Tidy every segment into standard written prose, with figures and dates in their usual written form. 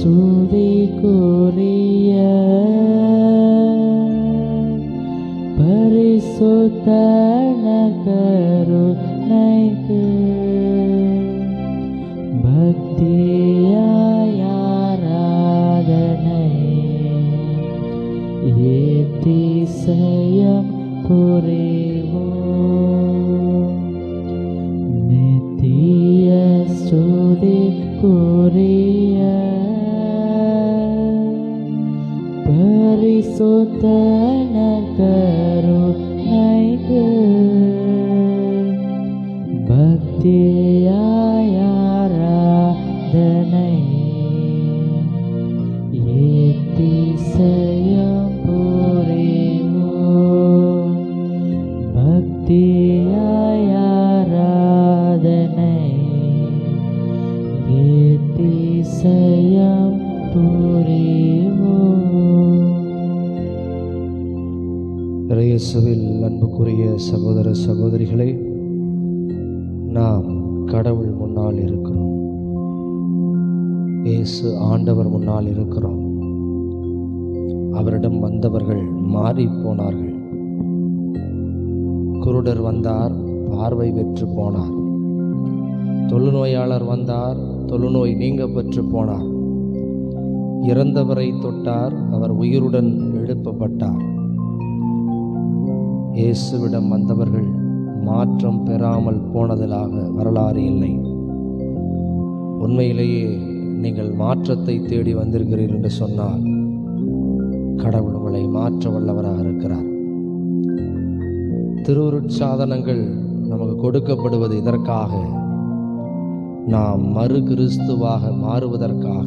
ஸ்துதிக்குரிய பரிசுத்த கருணைக்கு பக்தியாய் ஆராதனை ஏத்திசையம் புரிவோம். நித்திய ஸ்துதிக்குரிய பரிசுத்த கருணைக்கு பக்தியாய் ஆராதனை ஏத்திசையம் புரிவோம். பக்தியாய் ஆராதனை ஏத்திசையம் புரிவோம். இயேசுவில் அன்புக்குரிய சகோதர சகோதரிகளே, நாம் கடவுள் முன்னால் இருக்கிறோம். இயேசு ஆண்டவர் முன்னால் இருக்கிறோம். அவரிடம் வந்தவர்கள் மாறி போனார்கள். குருடர் வந்தார், பார்வை பெற்று போனார். தொழுநோயாளர் வந்தார், தொழுநோய் நீங்க பெற்று போனார். இறந்தவரை தொட்டார், அவர் உயிருடன் எழுப்பப்பட்டார். இயேசுவிடம் வந்தவர்கள் மாற்றம் பெறாமல் போனதாக வரலாறு இல்லை. உண்மையிலேயே நீங்கள் மாற்றத்தை தேடி வந்திருக்கிறீர்கள் என்று சொன்னால் கடவுள் உங்களை மாற்ற வல்லவராக இருக்கிறார். திருவருட்சாதனங்கள் நமக்கு கொடுக்கப்படுவது இதற்காக, நாம் மறு கிறிஸ்துவாக மாறுவதற்காக,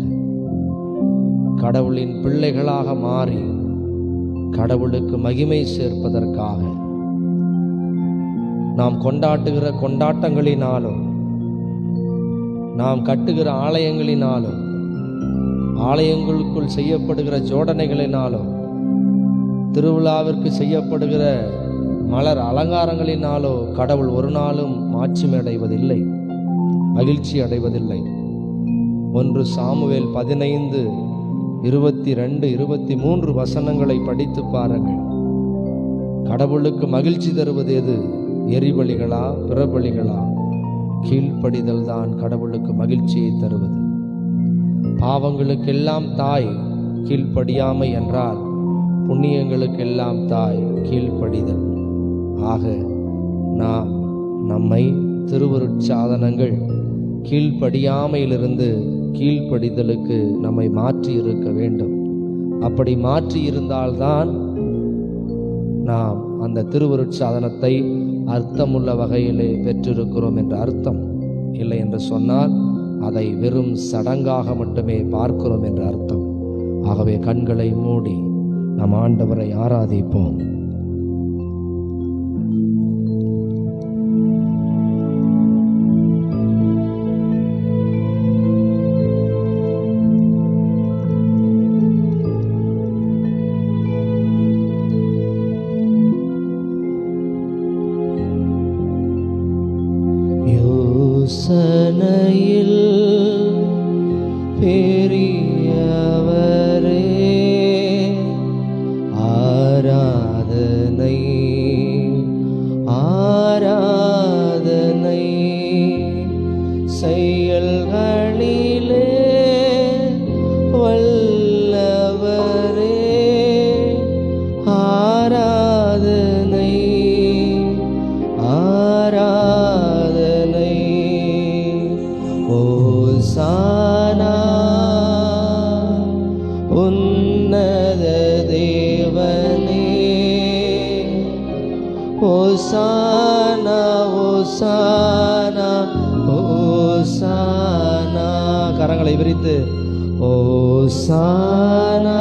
கடவுளின் பிள்ளைகளாக மாறி கடவுளுக்கு மகிமை சேர்ப்பதற்காக. நாம் கொண்டாட்டுகிற கொண்டாட்டங்களினாலும், நாம் கட்டுகிற ஆலயங்களினாலும், ஆலயங்களுக்குள் செய்யப்படுகிற ஜோடனைகளினாலும், திருவிழாவிற்கு செய்யப்படுகிற மலர் அலங்காரங்களினாலோ கடவுள் ஒரு நாளும் மாட்சிமை அடைவதில்லை, மகிழ்ச்சி அடைவதில்லை. 1 சாமுவேல் 15, 22, 23 வசனங்களை படித்து பாருங்கள். கடவுளுக்கு மகிழ்ச்சி தருவது எது? எரிபலிகளா, பிறபலிகளா? கீழ்ப்படிதல் தான் கடவுளுக்கு மகிழ்ச்சியை தருவது. பாவங்களுக்கெல்லாம் தாய் கீழ்ப்படியாமை என்றால், புண்ணியங்களுக்கெல்லாம் தாய் கீழ்ப்படிதல். ஆக நாம் நம்மை திருவருட்சாதனங்கள் கீழ்ப்படியாமையிலிருந்து கீழ்ப்படிதலுக்கு நம்மை மாற்றி இருக்க வேண்டும். அப்படி மாற்றி இருந்தால்தான் நாம் அந்த திருவருட்சாதனத்தை அர்த்தமுள்ள வகையிலே பெற்றிருக்கிறோம் என்ற அர்த்தம். இல்லை என்று சொன்னால் அதை வெறும் சடங்காக மட்டுமே பார்க்கிறோம் என்ற அர்த்தம். ஆகவே கண்களை மூடி நம் ஆண்டவரை ஆராதிப்போம். யோசனையில் பெரியவரே, ஆராதனை ஆராதனை, செயல்களிலே வல்லவரே, ஆராதனை ஆராதனை. ஓசானா உன்னத தேவனே, ஓசானா ஓசானா ஓசானா. கரங்களை விரித்து ஓசானா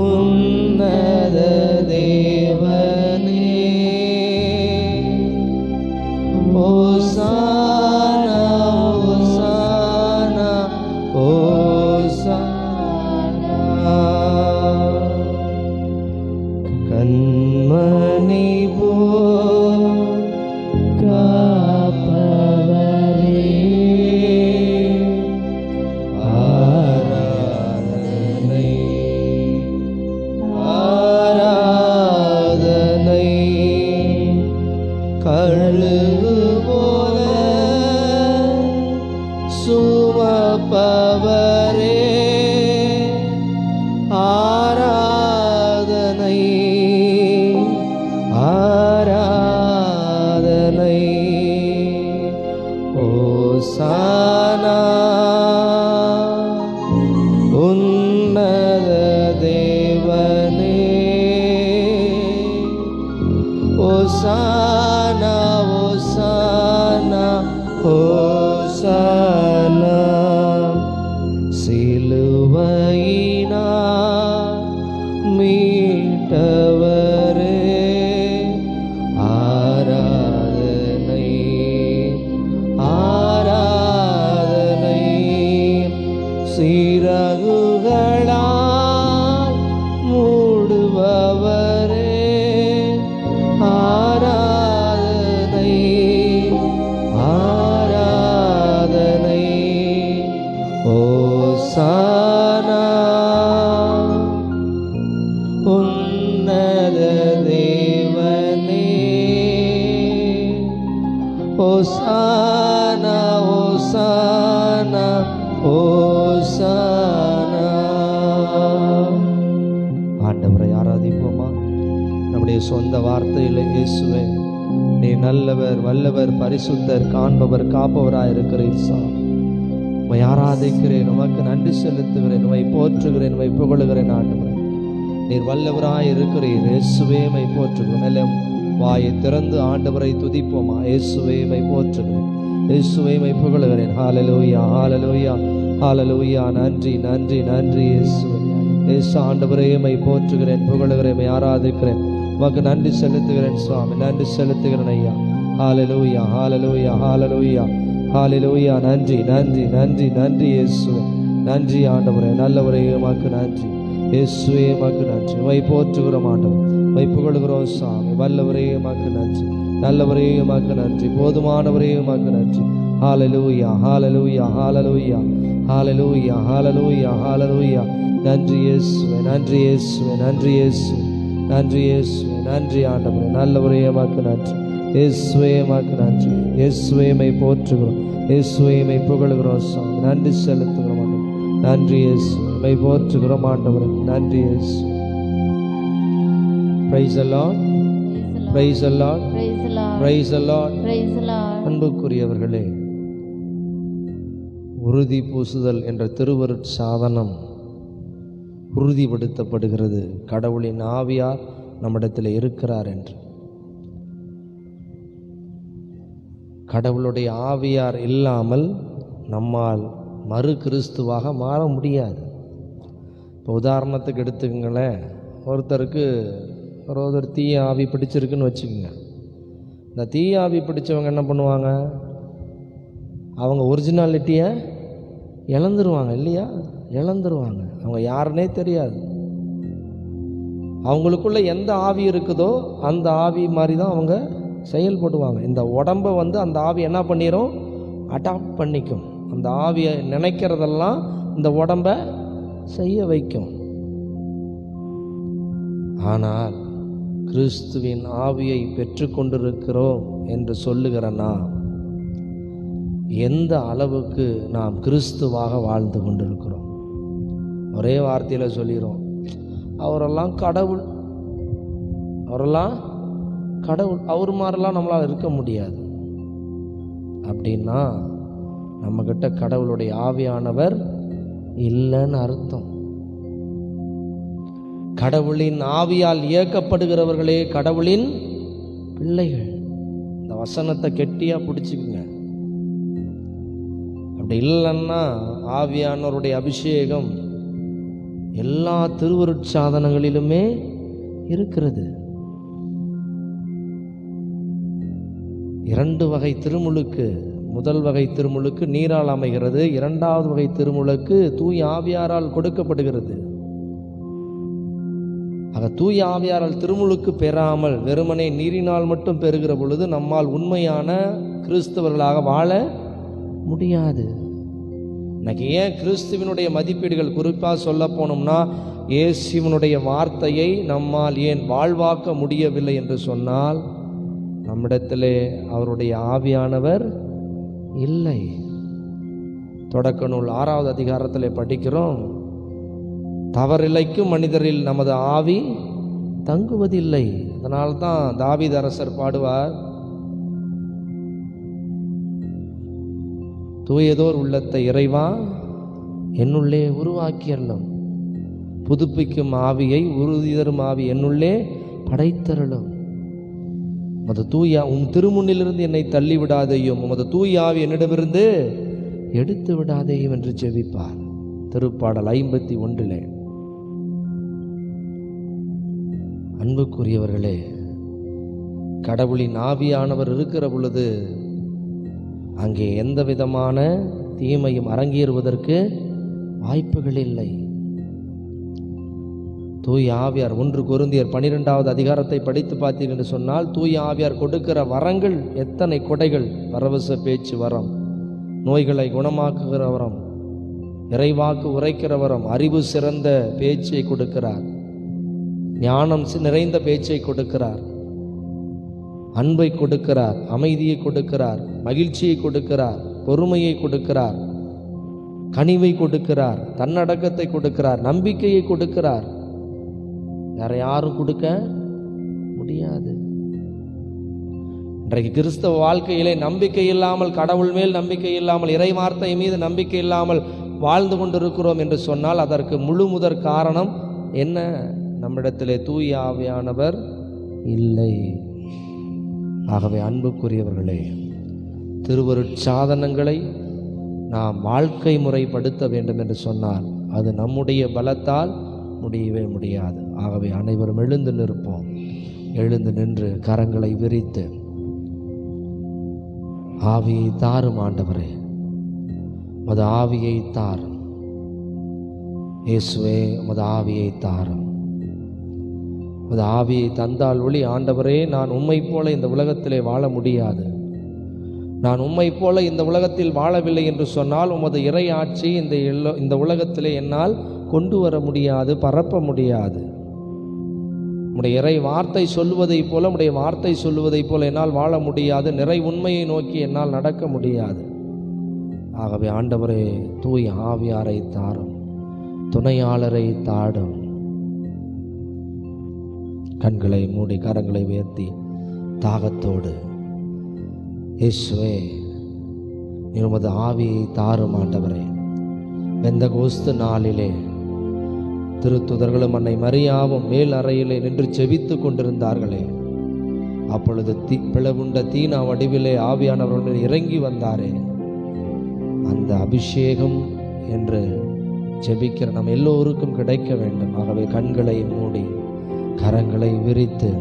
உன்னத தேவனே, ஓசானா ஓசானா ஓசானா. கண்மணி போல் காப்பவரே, சுமப்பவரே ஆராதனை ஆராதனை. ஓசானா உன்னத தேவனே. ஓசானா ஓசானா ஓசானா. சிலுவையினால் மீட்டவரே ஆராதனை ஆராதனை. சிறகுகளால் மூடுபவரே ஆராதனை ஆராதனை. ஓசானா உன்னத தேவனே. ஓசானா ஓசானா ஓசானா. ஆண்டவரை ஆராதிப்போமா? நம்முடைய சொந்த வார்த்தையில் இயேசுவே நீ நல்லவர், வல்லவர், பரிசுத்தர், காண்பவர், காப்பவராய் இருக்கிறீர். உம்மை ஆராதிக்கிறேன், உமக்கு நன்றி செலுத்துகிறேன், உம்மை போற்றுகிறேன், உம்மை புகழுகிறேன். ஆண்டவரே நீர் வல்லவராய் இருக்கிறீர். இயேசுவே உம்மை போற்றுகிறோம். எல்லாம் வாயை திறந்து ஆண்டவரை துதிப்போமா? இயேசுவே உம்மை போற்றுகிறேன், இயேசுவே உம்மை புகழுகிறேன். ஹல்லேலூயா ஹல்லேலூயா ஹல்லேலூயா. நன்றி நன்றி நன்றி இயேசுவே. இயேசு ஆண்டவரே உம்மை போற்றுகிறேன், புகழுகிறேன், உம்மை ஆராதிக்கிறேன், உமக்கு நன்றி செலுத்துகிறேன் சுவாமி, நன்றி செலுத்துகிறேன் ஐயா. ஹல்லேலூயா ஹல்லேலூயா ஹல்லேலூயா ஹல்லேலூயா. நன்றி நன்றி நன்றி நன்றி இயேசுவே. நன்றி ஆண்டவரே, நல்லவரே உமக்கு நன்றி. இயேசுவே உமக்கு நன்றி. உம்மை போற்றுகிறோம் ஆண்டவர், உம்மை புகழுகிறோம் சாமி. வல்லவரே உமக்கு நன்றி, நல்லவரே உமக்கு நன்றி, போதுமானவரே உமக்கு நன்றி. ஹல்லேலூயா ஹல்லேலூயா ஹல்லேலூயா ஹல்லேலூயா ஹல்லேலூயா ஹல்லேலூயா. நன்றி இயேசுவே, நன்றி இயேசுவே, நன்றி இயேசுவே, நன்றி இயேசுவே, நன்றி ஆண்டவரே, நல்லவரே உமக்கு நன்றி. இயேசுவே உமக்கு நன்றி. இயேசுவே உம்மை போற்றுகிறோம், இயேசுவே உம்மை புகழுகிறோம் சாமி, நன்றி செலுத்துகிறோம் ஆண்டவரே. நன்றி இயேசுவே, உம்மை போற்றுகிறோம் ஆண்டவரே. நன்றி இயேசு. Praise the Lord, praise the Lord, praise the Lord. அன்புக்குரியவர்களே, உறுதி பூசுதல் என்ற திருவருட் சாதனம் உறுதிப்படுத்தப்படுகிறது. கடவுளின் ஆவியார் நம்மிடத்தில் இருக்கிறார் என்று. கடவுளுடைய ஆவியார் இல்லாமல் நம்மால் மறு கிறிஸ்துவாக மாற முடியாது. இப்போ உதாரணத்துக்கு எடுத்துக்கங்களேன், ஒருத்தருக்கு ஒருத்தர் தீய ஆவி பிடிச்சிருக்குன்னு வச்சுக்கோங்க. இந்த தீய ஆவி பிடிச்சவங்க என்ன பண்ணுவாங்க? அவங்க ஒரிஜினாலிட்டியை இழந்துருவாங்க இல்லையா? இழந்துருவாங்க. அவங்க யாருன்னே தெரியாது. அவங்களுக்குள்ள எந்த ஆவி இருக்குதோ அந்த ஆவி மாதிரி தான் அவங்க செயல்படுவாங்க. இந்த உடம்பை அந்த ஆவி என்ன பண்ணிடும்? அடாப்ட் பண்ணிக்கும். அந்த ஆவியை நினைக்கிறதெல்லாம் இந்த உடம்பை செய்ய வைக்கும். ஆனால் கிறிஸ்துவின் ஆவியை பெற்றுக்கொண்டிருக்கிறோம் என்று சொல்லுகிற நாம் எந்த அளவுக்கு நாம் கிறிஸ்துவாக வாழ்ந்து கொண்டிருக்கிறோம்? ஒரே வார்த்தையில் சொல்லிடுறோம், அவரெல்லாம் கடவுள், அவரெல்லாம் கடவுள், அவர் மாதிரிலாம் நம்மளால் இருக்க முடியாது. அப்படின்னா நம்மக்கிட்ட கடவுளுடைய ஆவியானவர் இல்லைன்னு அர்த்தம். கடவுளின் ஆவியால் இயக்கப்படுகிறவர்களே கடவுளின் பிள்ளைகள். இந்த வசனத்தை கெட்டியாக பிடிச்சிக்குங்க. அப்படி இல்லைன்னா ஆவியானவருடைய அபிஷேகம் எல்லா திருவருட்சாதனங்களிலுமே இருக்கிறது. 2 வகை திருமுழுக்கு, முதல் வகை திருமுழுக்கு நீரால் அமைகிறது, 2வது வகை திருமுழுக்கு தூய ஆவியாரால் கொடுக்கப்படுகிறது. ஆக தூய ஆவியாரால் திருமுழுக்கு பெறாமல் வெறுமனே நீரினால் மட்டும் பெறுகிற பொழுது நம்மால் உண்மையான கிறிஸ்தவர்களாக வாழ முடியாது. இன்னைக்கு ஏன் கிறிஸ்துவனுடைய மதிப்பீடுகள் குறிப்பாக சொல்ல போனோம்னா, இயேசுவினுடைய வார்த்தையை நம்மால் ஏன் வாழ்வாக்க முடியவில்லை என்று சொன்னால், நம்மிடத்திலே அவருடைய ஆவியானவர் இல்லை. தொடக்க நூல் 6வது அதிகாரத்தில் படிக்கிறோம், தவறிழைக்கும் மனிதரில் நமது ஆவி தங்குவதில்லை. அதனால்தான் தாவீது அரசர் பாடுவார், தூயதோர் உள்ளத்தை இறைவா என்னுள்ளே உருவாக்கியறலும், புதுப்பிக்கும் ஆவியை உறுதி தரும் ஆவி என்னுள்ளே படைத்தருளும். உமது தூய உம் திருமுன்னிலிருந்து என்னை தள்ளி விடாதையும், உமது தூய ஆவி என்னிடமிருந்து எடுத்து விடாதேயும் என்று ஜெபிப்பார். திருப்பாடல் 51. அன்புக்குரியவர்களே, கடவுளின் ஆவியானவர் இருக்கிற பொழுது அங்கே எந்த விதமான தீமையும் அரங்கேறுவதற்கு வாய்ப்புகள் இல்லை. தூய ஆவியார் 1 கொரிந்தியர் 12வது அதிகாரத்தை படித்து பார்த்தீர்கள் என்று சொன்னால், தூய ஆவியார் கொடுக்கிற வரங்கள் எத்தனை கொடைகள்! பரவச பேச்சு வரம், நோய்களை குணமாக்குகிற வரம், இறைவாக்கு உரைக்கிற வரம், அறிவு சிறந்த பேச்சை கொடுக்கிறார், ஞானம் நிறைந்த பேச்சை கொடுக்கிறார், அன்பை கொடுக்கிறார், அமைதியை கொடுக்கிறார், மகிழ்ச்சியை கொடுக்கிறார், பொறுமையை கொடுக்கிறார், கனிவை கொடுக்கிறார், தன்னடக்கத்தை கொடுக்கிறார், நம்பிக்கையை கொடுக்கிறார். வேற யாரும் கொடுக்க முடியாது. இன்றைக்கு கிறிஸ்தவ வாழ்க்கையிலே நம்பிக்கை இல்லாமல், கடவுள் மேல் நம்பிக்கை இல்லாமல், இறை வார்த்தை மீது நம்பிக்கை இல்லாமல் வாழ்ந்து கொண்டிருக்கிறோம் என்று சொன்னால் அதற்கு முழு முதற் காரணம் என்ன? நம்மிடத்திலே தூய ஆவியானவர் இல்லை. ஆகவே அன்புக்குரியவர்களே, திருவருட்சாதனங்களை நாம் வாழ்க்கை முறைப்படுத்த வேண்டும் என்று சொன்னால் அது நம்முடைய பலத்தால் முடியவே முடியாது. ஆகவே அனைவரும் எழுந்து நிற்போம். எழுந்து நின்று கரங்களை விரித்து, ஆவியை தாரும் ஆண்டவரே, உமது ஆவியை தாரும் இயேசுவே, உமது ஆவியை தாரும். உமது ஆவியை தந்தால் ஒளி ஆண்டவரே, நான் உம்மை போல இந்த உலகத்திலே வாழ முடியாது. நான் உம்மை போல இந்த உலகத்தில் வாழவில்லை என்று சொன்னால் உமது இறை ஆட்சி இந்த உலகத்திலே என்னால் கொண்டு வர முடியாது, பரப்ப முடியாது. உம்முடைய இறை வார்த்தை சொல்லுவதைப் போல, உம்முடைய வார்த்தை சொல்லுவதைப் போல என்னால் வாழ முடியாது. நிறை உண்மையை நோக்கி என்னால் நடக்க முடியாது. ஆகவே ஆண்டவரே, தூய் ஆவியாரை தாரும், துணையாளரை தாடும். கண்களை மூடி கரங்களை உயர்த்தி தாகத்தோடு, இயேசுவே நீர் உமது ஆவியை தாரும் ஆண்டவரே. பெந்தகோஸ்து நாளிலே திருத்துதர்களும் அன்னை மரியாவும் மேல் அறையிலே நின்று செபித்து கொண்டிருந்தார்களே, அப்பொழுது பிளவுண்ட தீனா வடிவிலே ஆவியானவர்கள் இறங்கி வந்தாரே, அந்த அபிஷேகம் என்று ஜெபிக்கிற நம் எல்லோருக்கும் கிடைக்க வேண்டும். ஆகவே கண்களை மூடி கரங்களை விரித்து,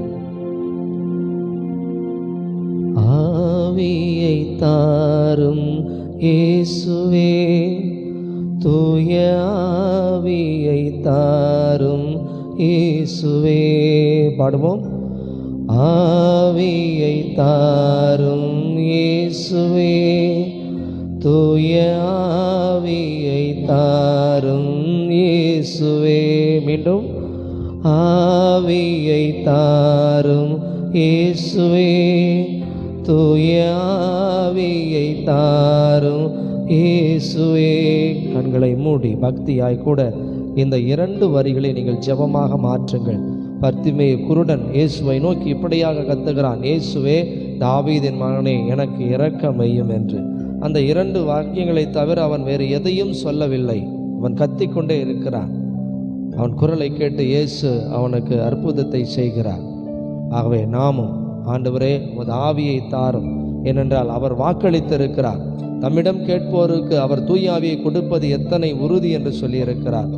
ஆவியை தாரும் இயேசுவே, தூய ஆவியை தாரும் இயேசுவே. பாடுவோம். ஆவியை தாரும் இயேசுவே, தூய ஆவியை தாரும் இயேசுவே. மீண்டும், ஆவியை தாரும் இயேசுவே, தூய ஆவியை தாரும் இயேசுவே. கண்களை மூடி பக்தியாய் கூட இந்த 2 வரிகளை நீங்கள் ஜெபமாக மாற்றுங்கள். பர்த்திமேயு குருடன் இயேசுவை நோக்கி இப்படியாக கத்துகிறான், இயேசுவே தாவீதின் மகனே எனக்கு இரக்கமையும் என்று. அந்த 2 வாக்கியங்களை தவிர அவன் வேறு எதையும் சொல்லவில்லை. அவன் கத்திக்கொண்டே இருக்கிறான். அவன் குரலை கேட்டு இயேசு அவனுக்கு அற்புதத்தை செய்கிறார். ஆகவே நாமும் ஆண்டவரே உமது ஆவியை தாரும், ஏனென்றால் அவர் வாக்களித்திருக்கிறார். தம்மிடம் கேட்போருக்கு அவர் தூய ஆவியை கொடுப்பது எத்தனை உறுதி என்று சொல்லியிருக்கிறார்.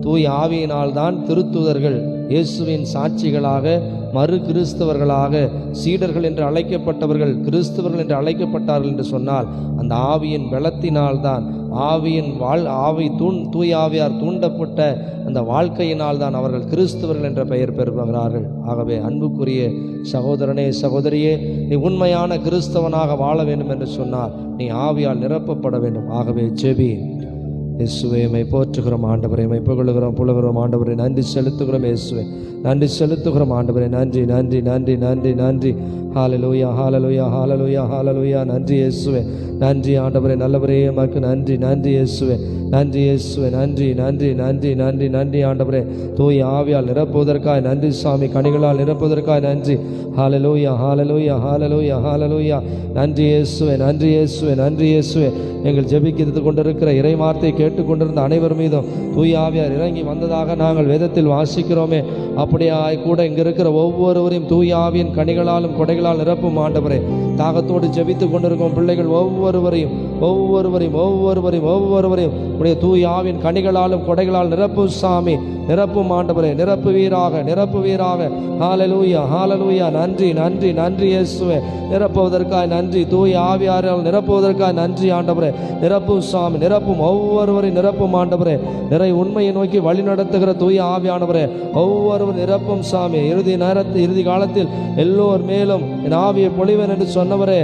தூய ஆவியினால் தான் திருத்தூதர்கள் இயேசுவின் சாட்சிகளாக, மறு கிறிஸ்தவர்களாக, சீடர்கள் என்று அழைக்கப்பட்டவர்கள் கிறிஸ்தவர்கள் என்று அழைக்கப்பட்டார்கள் என்று சொன்னால் அந்த ஆவியின் பலத்தினால் தான், தூய ஆவியார் தூண்டப்பட்ட அந்த வாழ்க்கையினால் தான் அவர்கள் கிறிஸ்தவர்கள் என்ற பெயர் பெறுகிறார்கள். ஆகவே அன்புக்குரிய சகோதரனே, சகோதரியே, நீ உண்மையான கிறிஸ்தவனாக வாழ வேண்டும் என்று சொன்னால் நீ ஆவியால் நிரப்பப்பட வேண்டும். ஆகவே ஜெபி. இயேசுவே மை போற்றுகிறோம் ஆண்டவரை, மை புகழுகிறோம் புகழுகிறோம் ஆண்டவரை, நன்றி செலுத்துகிறோம் இயேசுவே, நன்றி செலுத்துகிறோம் ஆண்டவரை, நன்றி நன்றி நன்றி நன்றி நன்றி. ஹalleluya ஹalleluya ஹalleluya ஹalleluya. நன்றி இயேசுவே, நன்றி ஆண்டவரே, நல்லவரே, உமக்கு நன்றி. நன்றி இயேசுவே, நன்றி இயேசுவே, நன்றி நன்றி நன்றி நன்றி நன்றி ஆண்டவரே. தூய் ஆவியால் நிரப்புவதற்காய் நன்றி சுவாமி, கனிகளால் நிரப்புவதற்காய் நன்றி. ஹல்லேலூயா ஹல்லேலூயா ஹல்லேலூயா ஹல்லேலூயா. நன்றி இயேசுவே, நன்றி இயேசுவே, நன்றி இயேசுவே. எங்கள் ஜெபிக்கிறது கொண்டிருக்கிற இறை வார்த்தை கேட்டுக்கொண்டிருந்த அனைவர் மீதும் தூய் ஆவியார் இறங்கி வந்ததாக நாங்கள் வேதத்தில் வாசிக்கிறோமே, அப்படியாய் கூட இங்கே இருக்கிற ஒவ்வொருவரையும் தூய் ஆவியின் கனிகளாலும் கொடைகளால் நிரப்பும் ஆண்டவரே. தாகத்தோடு ஜெபித்து கொண்டிருக்கும் பிள்ளைகள் ஒவ்வொருவரையும் ஒவ்வொருவரையும் ஒவ்வொருவரையும் ஒவ்வொருவரையும் உடைய தூய் ஆவியின் கனிகளாலும் கொடைகளால் நிரப்பும் சாமி, நிரப்பும் ஆண்டவரே, நிரப்புவீராக நிரப்புவீராக. ஹல்லேலூயா ஹல்லேலூயா. நன்றி நன்றி நன்றி இயேசுவே. நிரப்புவதற்காய் நன்றி, தூய் ஆவியாரால் நிரப்புவதற்காய் நன்றி ஆண்டவரே. நிரப்பும் சாமி, நிரப்பும் ஒவ்வொருவரையும் நிரப்பும் ஆண்டவரே. நிறை உண்மையை நோக்கி வழி நடத்துகிற தூய் ஆவியானவரே, ஒவ்வொருவர் நிரப்பும் சாமி. இறுதி காலத்தில் எல்லோர் மேலும் என் ஆவியை பொழிவேன் என்று சொன்னவரே,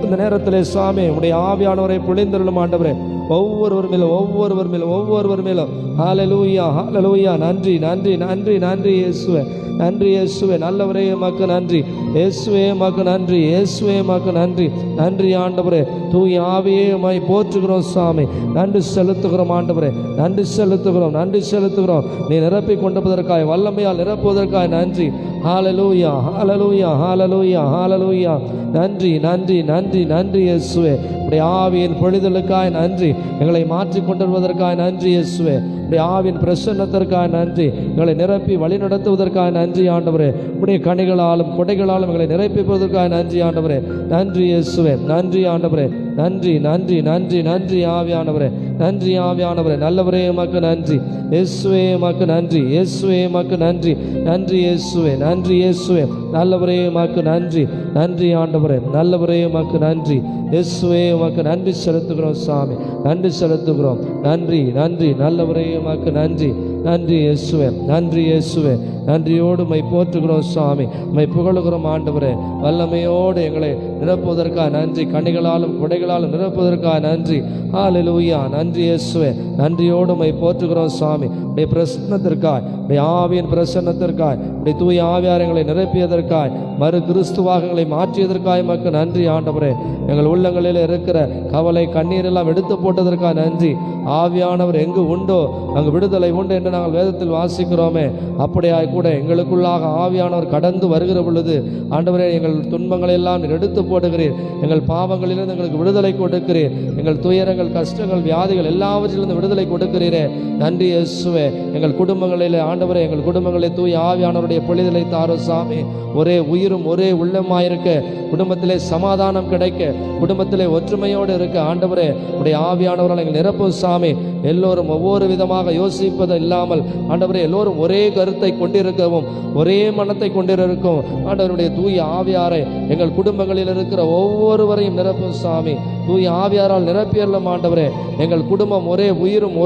இந்த நேரத்திலே சாமி உடைய ஆவியானவரை பொழிந்தருளும் ஆண்டவரே. ஒவ்வொருவர் மேலும் ஒவ்வொருவர் மேலும் ஒவ்வொருவர் மேலும். ஹல்லேலூயா ஹல்லேலூயா. நன்றி நன்றி நன்றி நன்றி இயேசுவே, நன்றி இயேசுவே. நல்லவரே உமக்கு நன்றி இயேசுவே, உமக்கு நன்றி இயேசுவே, உமக்கு நன்றி. நன்றி ஆண்டவரே. தூய் ஆவியே உம்மை போற்றுகிறோம் சாமி, நன்றி செலுத்துகிறோம் ஆண்டவரே, நன்றி செலுத்துகிறோம், நன்றி செலுத்துகிறோம். நீ நிரப்பி கொண்டதற்காய், வல்லமையால் நிரப்புவதற்காய் நன்றி. ஹல்லேலூயா ஹல்லேலூயா ஹல்லேலூயா ஹல்லேலூயா. நன்றி நன்றி நன்றி நன்றி இயேசுவே. உடைய ஆவியின் பொழிதலுக்காய் நன்றி, எங்களை மாற்றி கொண்டிருப்பதற்காய் நன்றி இயேசுவே. உடைய ஆவியின் பிரசன்னத்திற்காய் நன்றி, எங்களை நிரப்பி வழி நடத்துவதற்காக நன்றி ஆண்டவரே. உடைய கனிகளாலும் கொடைகளாலும் எங்களை நிரப்பிப்பதற்காக நன்றி ஆண்டவரே. நன்றி இயேசுவே, நன்றி ஆண்டவரே. நன்றி நன்றி நன்றி நன்றி ஆவியானவரே, நன்றி ஆவியானவரே. நல்லவரே உமக்கு நன்றி இயேசுவே, உமக்கு நன்றி இயேசுவே, உமக்கு நன்றி. நன்றி இயேசுவே, நன்றி இயேசுவே. நல்லவரே உமக்கு நன்றி, நன்றி ஆண்டவரே. நல்லவரே உமக்கு நன்றி இயேசுவே, உமக்கு நன்றி செலுத்துகிறோம் சாமி, நன்றி செலுத்துகிறோம். நன்றி நன்றி நல்லவரே உமக்கு நன்றி. நன்றி இயேசுவே, நன்றி இயேசுவே. நன்றியோடு மை போற்றுகிறோம் சாமி, மை புகழுகிறோம் ஆண்டவரே. வல்லமையோடு எங்களை நிரப்புவதற்காக நன்றி, கனிகளாலும் கொடைகளாலும் நிரப்புவதற்காக நன்றி. ஹல்லேலூயா. நன்றி இயேசுவே, நன்றியோடு மை போற்றுகிறோம் சாமி. உடைய பிரசன்னத்திற்காய், உடைய ஆவியின் பிரசன்னத்திற்காய், உடைய தூய ஆவியார் எங்களை நிரப்பியதற்காய், மறு கிறிஸ்துவாக எங்களை மாற்றியதற்காய் மக்கு நன்றி ஆண்டவரே. எங்கள் உள்ளங்களில் இருக்கிற கவலை கண்ணீர் எல்லாம் எடுத்து போட்டதற்காக நன்றி. ஆவியானவர் எங்கு உண்டோ அங்கு விடுதலை உண்டு என்று நாங்கள் வேதத்தில் வாசிக்கிறோமே, அப்படியாய் கூட எங்களுக்குள்ளாக ஆவியானவர் கடந்து வருகிற பொழுது ஆண்டவரே, எங்கள் துன்பங்களை எல்லாம் எடுத்து போடுகிறீர், எங்கள் பாவங்களிலிருந்து எங்களுக்கு விடுதலை கொடுக்கிறீர், எங்கள் துயரங்கள் கஷ்டங்கள் வியாதிகள் எல்லாவற்றிலிருந்து விடுதலை கொடுக்கிறீரே. நன்றி இயேசுவே. எங்கள் குடும்பங்களிலே ஆண்டவரே, எங்கள் குடும்பங்களிலே தூய ஆவியானவருடைய பொழிதலை தாரும் சாமி. ஒரே உயிரும் ஒரே உள்ளமாயிருக்க, குடும்பத்திலே சமாதானம் கிடைக்க, குடும்பத்திலே ஒற்றுமையோடு இருக்க ஆண்டவரே உடைய ஆவியானவரால் எங்கள் நிரப்பும் சாமி. எல்லோரும் ஒவ்வொரு விதமாக யோசிப்பது இல்லாமல் ஆண்டவரே, எல்லோரும் ஒரே கருத்தை கொண்டிருக்கவும் ஒரே மனத்தை கொண்டிருக்கும் ஆண்டவருடைய தூய ஆவியாரை எங்கள் குடும்பங்களில் இருக்கிற ஒவ்வொருவரையும் நிரப்பும் சாமி. தூய ஆவியாரால் நிரப்பியல்லும் ஆண்டவரே. எங்கள் குடும்பம் ஒரே உயிரும்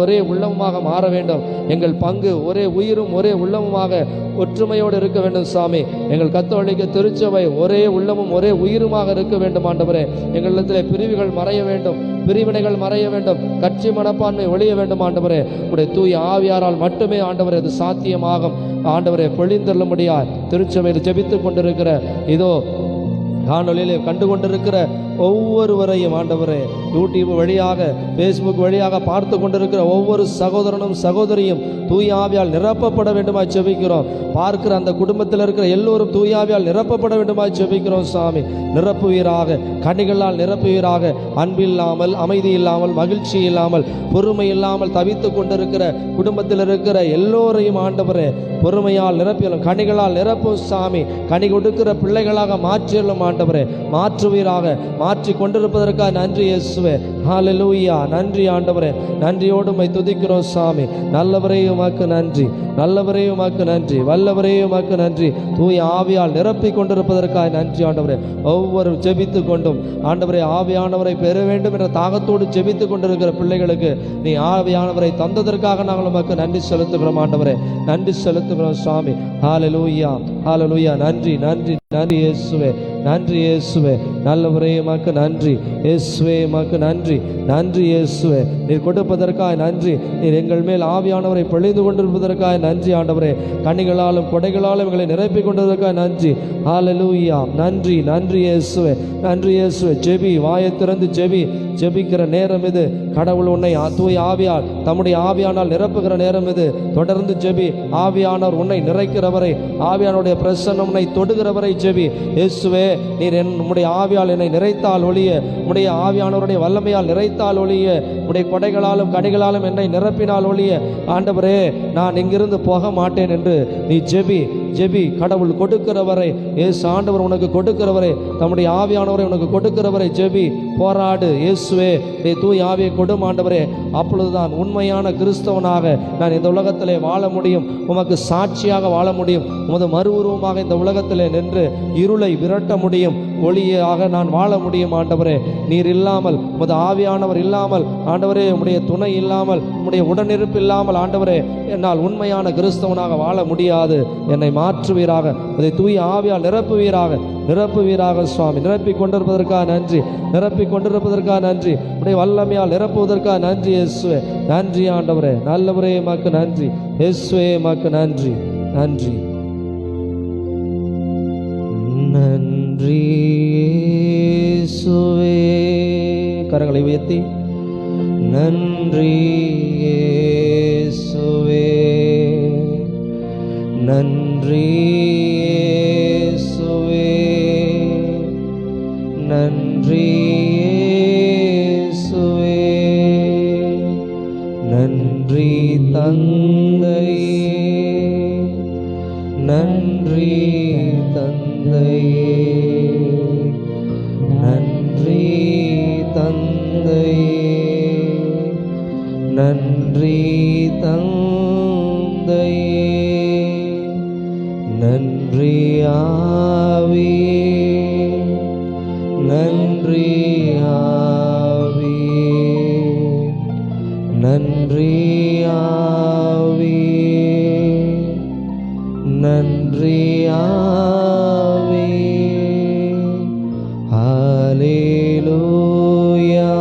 ஒரே உள்ளமுமாக மாற வேண்டும். எங்கள் பங்கு ஒரே உயிரும் ஒரே உள்ளமுமாக ஒற்றுமையோடு இருக்க வேண்டும் சாமி. எங்கள் கத்தோலிக்க திருச்சபை ஒரே உள்ளமும் ஒரே உயிருமாக இருக்க வேண்டும் ஆண்டவரே. எங்களிடத்தில் பிரிவுகள் மறைய வேண்டும், பிரிவினைகள் மறைய வேண்டும், கட்சி மனப்பான்மை ஒழிய வேண்டும் ஆண்டவரே. உடைய தூய ஆவியாரால் மட்டுமே ஆண்டவரே அது சாத்தியமாகும் ஆண்டவரே. பொழிந்தள்ள முடியாது திருச்சபையில் ஜெபித்துக் கொண்டிருக்கிற இதோ காணொலியிலே கண்டு கொண்டிருக்கிற ஒவ்வொருவரையும் ஆண்டவரே, யூடியூப் வழியாக ஃபேஸ்புக் வழியாக பார்த்து கொண்டிருக்கிற ஒவ்வொரு சகோதரனும் சகோதரியும் தூய ஆவியால் நிரப்பப்பட வேண்டுமாய் ஜெபிக்கிறோம். பார்க்கிற அந்த குடும்பத்தில் இருக்கிற எல்லோரும் தூய ஆவியால் நிரப்பப்பட வேண்டுமாய் ஜெபிக்கிறோம் சாமி. நிரப்புவீராக, கனிகளால் நிரப்புவீராக. அன்பில்லாமல், அமைதி இல்லாமல், மகிழ்ச்சி இல்லாமல், பொறுமை இல்லாமல் தவித்து கொண்டிருக்கிற குடும்பத்தில் இருக்கிற எல்லோரையும் ஆண்டவரே பொறுமையால் நிரப்பியலும் கனிகளால் நிரப்பும் சாமி. கனி கொடுக்கிற பிள்ளைகளாக மாற்றியலும் ஆண்டவரே. மாற்றுவீராக, மாற்றி கொண்டிருப்பதற்காக நன்றி இயேசுவே. ஹல்லேலூயா. நன்றி ஆண்டவரே. நன்றியோடு உம்மை துதிக்கிறோம் சாமி. நல்லவரே உமக்கு நன்றி, நல்லவரே உமக்கு நன்றி, வல்லவரே உமக்கு நன்றி. தூய ஆவியால் நிரப்பி கொண்டிருப்பதற்காக நன்றி ஆண்டவரே. ஒவ்வொரு ஜெபித்து கொண்டும் ஆண்டவரே ஆவியானவரை பெற வேண்டும் என்ற தாகத்தோடு ஜெபித்து கொண்டிருக்கிற பிள்ளைகளுக்கு நீ ஆவியானவரை தந்ததற்காக நாங்கள் உமக்கு நன்றி செலுத்துகிறோம் ஆண்டவரே. நன்றி செலுத்துகிறோம் சாமி. ஹல்லேலூயா, ஹல்லேலூயா. நன்றி நன்றி நன்றி இயேசுவே. நன்றி இயேசுவே. நல்லவரே உமக்கு நன்றி இயேசுவே, உமக்கு நன்றி. நன்றி இயேசுவே, நீர் கொடுப்பதற்காக நன்றி. நீர் எங்கள் மேல் ஆவியானவரை பொழிந்து கொண்டிருப்பதற்காக நன்றி ஆண்டவரே. கனிகளாலும் கொடைகளாலும் எங்களை நிரப்பிக் கொண்டதற்காக நன்றி. ஹல்லேலூயா. நன்றி நன்றி இயேசுவே, நன்றி இயேசுவே. ஜெபி, வாயை திறந்து ஜெபி. ஜெபிக்கிற நேரம் இது. கடவுள் உன்னை தூய் ஆவியால், தம்முடைய ஆவியானால் நிரப்புகிற நேரம் இது. தொடர்ந்து ஜெபி. ஆவியானவர் உன்னை நிறைக்கிறவரை, ஆவியானுடைய பிரசன்னம் உன்னை தொடுகிறவரை ஜெபி. இயேசுவே, நீர் உம்முடைய ஆவியால் என்னை நிறைத்தால் ஒழிய, உம்முடைய ஆவியானவருடைய வல்லமையால் நிறைத்தால் ஒழிய, உம்முடைய கொடைகளாலும் கடைகளாலும் என்னை நிரப்பினால் ஒழிய ஆண்டவரே நான் இங்கிருந்து போக மாட்டேன் என்று நீ ஜெபி. ஜெபி. கடவுள் கொடுக்கிறவரை, இயேசு ஆண்டவர் உனக்கு கொடுக்கிறவரை, தம்முடைய ஆவியானவரை உனக்கு கொடுக்கிறவரை ஜெபி. போராடு. இயேசுவே, நீ தூய் ஆவியை கொடும் ஆண்டவரே. அப்பொழுதுதான் உண்மையான கிறிஸ்தவனாக நான் இந்த உலகத்திலே வாழ முடியும். உமக்கு சாட்சியாக வாழ முடியும். உமது மறு உருவமாக இந்த உலகத்திலே நின்று இருளை விரட்ட முடியும். ஒளியாக நான் வாழ முடியும் ஆண்டவரே. நீர் இல்லாமல், உமது ஆவியானவர் இல்லாமல் ஆண்டவரே, உம்முடைய துணை இல்லாமல், உம்முடைய உடனிருப்பு இல்லாமல் ஆண்டவரே என்னால் உண்மையான கிறிஸ்தவனாக வாழ முடியாது. என்னை மாற்றுவீராக. அதை தூய ஆவியால் நிரப்புவீராக, நிரப்புவீராக சுவாமி. நிரப்பிக் கொண்டிருப்பதற்காக நன்றி, நிரப்பிக் கொண்டிருப்பதற்காக நன்றி. உடைய வல்லமையால் நிரப்புவதற்காக நன்றி இயேசுவே. நன்றி ஆண்டவரே. நல்லவரே உமக்கு நன்றி இயேசுவே, உமக்கு நன்றி. நன்றி நன்றி இயேசுவே. கரங்களை உயர்த்தி நன்றி இயேசுவே, நன்றி இயேசுவே, நன்றி இயேசுவே, நன்றி தந்தையே, நன்றி தந்தையே, நன்றி தந்தையே, நன்றி தந்தையே, நன்றி ஆவியே, நன்றி ஆவியே, நன்றி ஆவியே, நன்றி ஆவியே. ஹல்லேலூயா,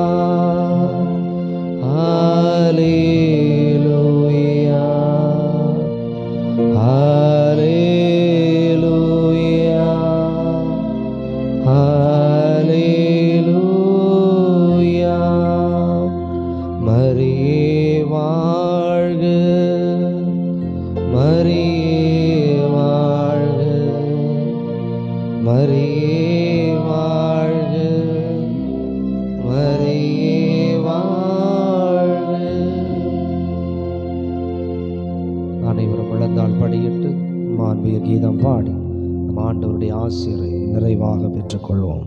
ஹல்லேலூயா, ஹல்லேலூயா, ஹல்லேலூயா. மரியே வாழ்க, மரியே வாழ்க, மரியே வாழ்க, மரியே வாழ்க. அனைவரும் விளந்தால் படியிட்டு மாண்பிய கீதம் பாடி நம் ஆண்டவருடைய ஆசிரை நிறைவாக பெற்றுக்கொள்வோம்.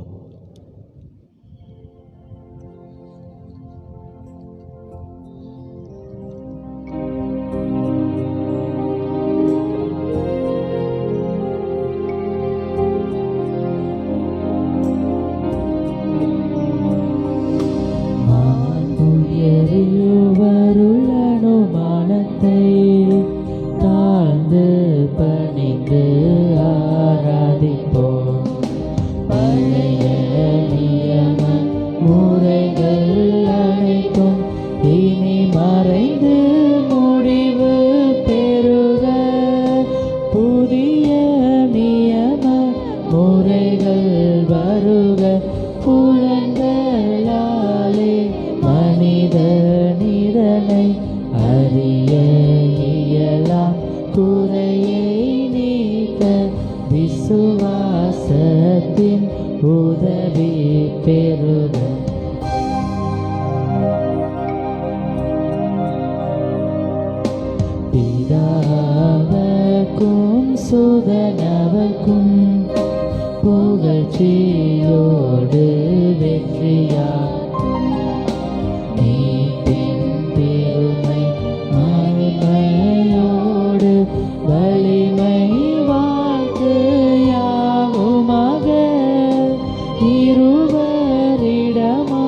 வருளனுமானத்தை தாழ்ந்து பணிந்து ஆராதிப்போம். பழைய நியம முறைகள் அனைத்தும் இனி மறைந்து முடிவு பெறுக. புதிய நியம முறைகள் வருக. புலன்களாலே மனிதனிதனை அறிய இயலாம். குறையை நீக்க விசுவாசத்தின் உதவி பெறுக. பிதாவுக்கும் சுதனவுக்கும் புகழ்ச்சியோடு வெற்றியா நீத்தின் பெருமை மகிமையோடு வலிமை வாழ்க்கையாகுமாக. இருவரிடமா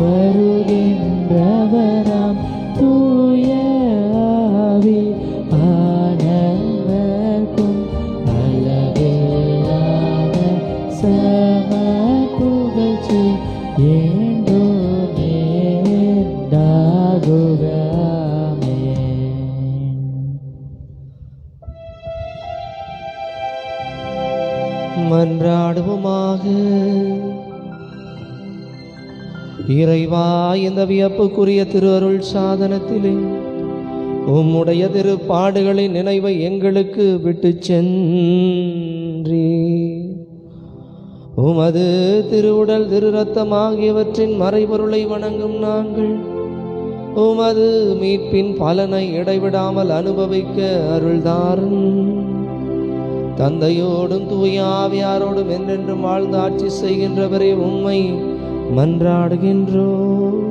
வருகின்றவராம் தூய ஆவி ஆனவர்க்கும் அளவில்லாத மன்றாடுவோமாக. இறைவா, இந்த வியப்புக்குரிய திருஅருள் சாதனத்திலே உம்முடைய திருப்பாடுகளின் நினைவை எங்களுக்கு விட்டு சென்றீ. உமது திருவுடல் திரு ரத்தம் ஆகியவற்றின் மறைபொருளை வணங்கும் நாங்கள் உமது மீட்பின் பலனை இடைவிடாமல் அனுபவிக்க அருள்தாரும். தந்தையோடும் தூய ஆவியாரோடும் என்றென்றும் வாழ்ந்து ஆட்சி செய்கின்றவரே உம்மை மன்றாடுகின்றோம்.